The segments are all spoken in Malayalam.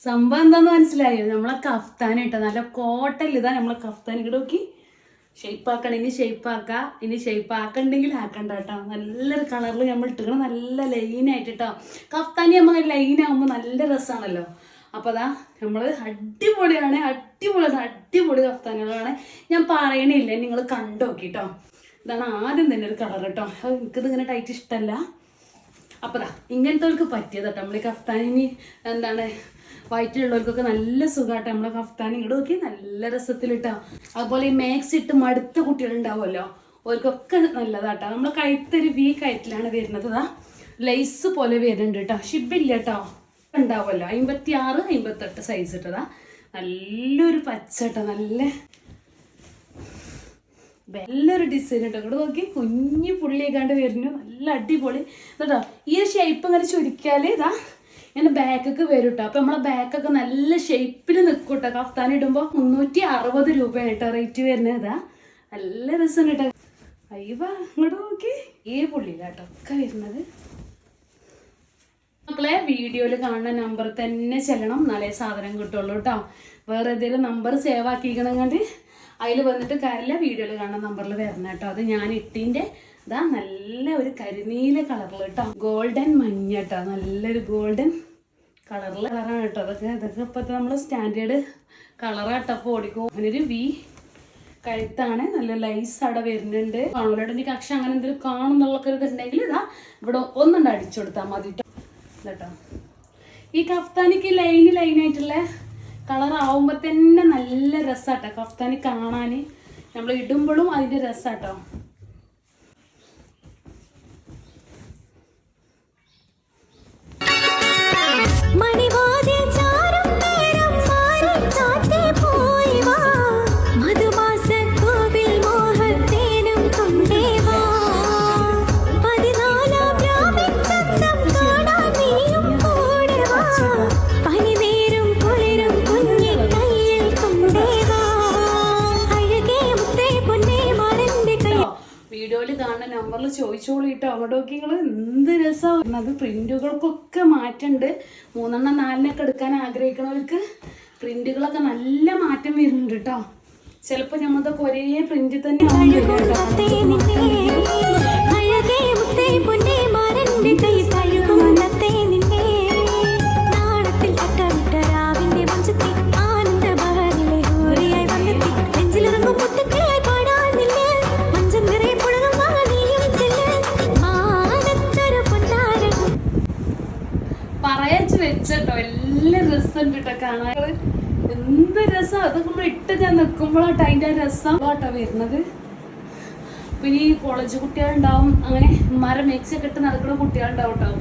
സംഭവം എന്താന്ന് മനസ്സിലായോ? നമ്മളെ കഫ്താൻ ഇട്ടോ, നല്ല കോട്ടൽ ഇതാ നമ്മളെ കഫ്താൻ. ഇവിടെ നോക്കി ഷെയ്പ്പാക്കണം. ഇനി ഷെയ്പ്പാക്കാം. ഇനി ഷെയ്പ്പാക്കണ്ടെങ്കിൽ ആക്കണ്ട കേട്ടോ. നല്ലൊരു കളറിൽ നമ്മൾ ഇട്ടിക്കണം, നല്ല ലൈനായിട്ട് കേട്ടോ. കഫ്താനി നമ്മൾ ലൈനാകുമ്പോൾ നല്ല രസമാണല്ലോ. അപ്പോൾ അതാ നമ്മൾ അടിപൊളിയാണ്, അടിപൊളി കഫ്താനുകളാണ്. ഞാൻ പറയണില്ല, നിങ്ങൾ കണ്ടു നോക്കി കേട്ടോ. ഇതാണ് ആദ്യം തന്നെ ഒരു കളർ കേട്ടോ. എനിക്കിത് ഇങ്ങനെ ടൈറ്റ് ഇഷ്ടമല്ല. അപ്പോൾ ദാ ഇങ്ങനത്തെ പറ്റിയത് കേട്ടോ. നമ്മൾ ഈ കഫ്താനി എന്താണ് വയറ്റിലുള്ളവർക്കൊക്കെ നല്ല സുഖമായിട്ട് നമ്മളെ കഫ്താൻ ഇങ്ങോട്ട് നോക്കി നല്ല രസത്തിലിട്ടോ. അതുപോലെ ഈ മാക്സ് ഇട്ട് മടുത്ത കുട്ടികളുണ്ടാവുമല്ലോ, അവർക്കൊക്കെ നല്ലതാട്ടോ. നമ്മൾ കഴുത്തൊരു വി കയറ്റിലാണ് വരുന്നത്. ഇതാ ലൈസ് പോലെ വരുന്നുണ്ട് കേട്ടോ. ഷിബില്ല കേട്ടോ, ഉണ്ടാവുമല്ലോ 56, 58 സൈസ് ഇട്ടതാ. നല്ലൊരു പച്ച കേട്ടോ, നല്ലൊരു ഡിസൈൻ കേട്ടോ. ഇവിടെ നോക്കി കുഞ്ഞു പുള്ളിയേക്കാണ്ട് വരുന്നു, നല്ല അടിപൊളി കേട്ടോ. ഈ ഷേപ്പ് ഇങ്ങനെ ചുരുക്കിയാൽ ഇതാ ഇങ്ങനെ ബാക്കൊക്കെ വരും കേട്ടോ. അപ്പം നമ്മളെ ബാക്കൊക്കെ നല്ല ഷേപ്പിൽ നിൽക്കും കേട്ടോ. കഫ്താൻ ഇടുമ്പോൾ 360 രൂപയാണ് കേട്ടോ റേറ്റ് വരുന്നത്. ഇതാ നല്ല രസം കേട്ടോ. അയ്യവാ ഇങ്ങോട്ട് നോക്കി ഈ പുള്ളിയിലാട്ടോ ഒക്കെ വരുന്നത്. മക്കളെ വീഡിയോയിൽ കാണുന്ന നമ്പർ തന്നെ ചെല്ലണം, നല്ല സാധനം കിട്ടുള്ളൂ കേട്ടോ. വേറെ ഏതെങ്കിലും നമ്പർ സേവ് ആക്കിക്കണമെങ്കിൽ അതിൽ വന്നിട്ട് കാര്യമില്ല, വീഡിയോയിൽ കാണുന്ന നമ്പറിൽ വരണം കേട്ടോ. അത് ഞാൻ ഇട്ടിൻ്റെ ഇതാ നല്ല ഒരു കരിനീല കളറിൽ കേട്ടോ, ഗോൾഡൻ മഞ്ഞ കേട്ടോ, നല്ലൊരു ഗോൾഡൻ കളറാണ് കേട്ടോ. ഇതൊക്കെ ഇപ്പോഴത്തെ നമ്മൾ സ്റ്റാൻഡേർഡ് കളറാട്ടോ. അപ്പോൾ ഓടിക്കും. അങ്ങനൊരു വി കഴുത്താണ്, നല്ല ലൈസ് അവിടെ വരുന്നുണ്ട്. കാണുമല്ലോ എനിക്ക് അക്ഷരം അങ്ങനെ എന്തെങ്കിലും കാണുന്നുള്ളൊക്കെ ഇതുണ്ടെങ്കിൽ ഇതാ ഇവിടെ ഒന്നുണ്ട് അടിച്ചു കൊടുത്താൽ മതി കേട്ടോ. ഈ കഫ്താനിക്ക് ലൈനായിട്ടുള്ള കളർ ആവുമ്പോൾ തന്നെ നല്ല രസമാട്ടോ കഫ്താനി കാണാൻ. നമ്മൾ ഇടുമ്പോഴും അതിൻ്റെ രസമാട്ടോ. വീഡിയോയിൽ കാണുന്ന നമ്പറിൽ ചോദിച്ചോളൂ കേട്ടോ. അങ്ങോട്ട് നോക്കി നിങ്ങൾ എന്ത് രസമാണ്. അത് പ്രിന്റുകൾക്കൊക്കെ മാറ്റമുണ്ട്. 3 4 എടുക്കാൻ ആഗ്രഹിക്കുന്നവർക്ക് പ്രിന്റുകളൊക്കെ നല്ല മാറ്റം വരുന്നുണ്ട് കേട്ടോ. ചിലപ്പോൾ നമ്മളതൊക്കെ ഒരേ പ്രിന്റ് തന്നെ പറയച്ച് വെച്ചോ. എല്ലാം രസമുണ്ട് കേട്ടോ കാണാൻ. എന്ത് രസം. അതൊക്കെ നമ്മൾ ഇട്ട് ഞാൻ നിൽക്കുമ്പോഴാട്ടോ അതിൻ്റെ രസം കേട്ടോ വരുന്നത്. പിന്നെ ഈ കോളേജ് കുട്ടികളുണ്ടാവും, അങ്ങനെ മരം മേക്സ് ഒക്കെ ഇട്ട് നടക്കുന്ന കുട്ടികളുണ്ടാവും കേട്ടോ.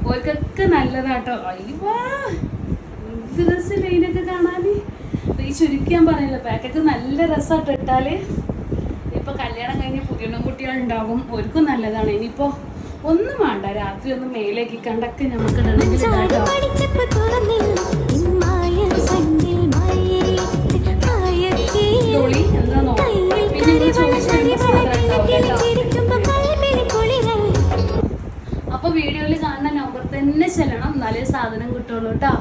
ഓർക്കൊക്കെ നല്ലതാട്ടോ. അയ്യവാ എന്ത് രസമില്ല ഇതിനൊക്കെ കാണാൻ. ഈ ചുരുക്കാൻ പറയില്ല, പാക്കൊക്കെ നല്ല രസമാട്ടോ ഇട്ടാല്. ഇനിയിപ്പോൾ കല്യാണം കഴിഞ്ഞ് പുതിയ കുട്ടികളുണ്ടാവും, ഓർക്കും നല്ലതാണ്. ഇനിയിപ്പോൾ ഒന്നും വേണ്ട, രാത്രി ഒന്നും മേലേക്ക് കണ്ടൊക്കെ നമുക്ക് അപ്പൊ വീഡിയോയിൽ കാണുന്ന നമ്പർ തന്നെ ചെല്ലണം, നല്ല സാധനം കിട്ടുള്ളൂ കേട്ടോ.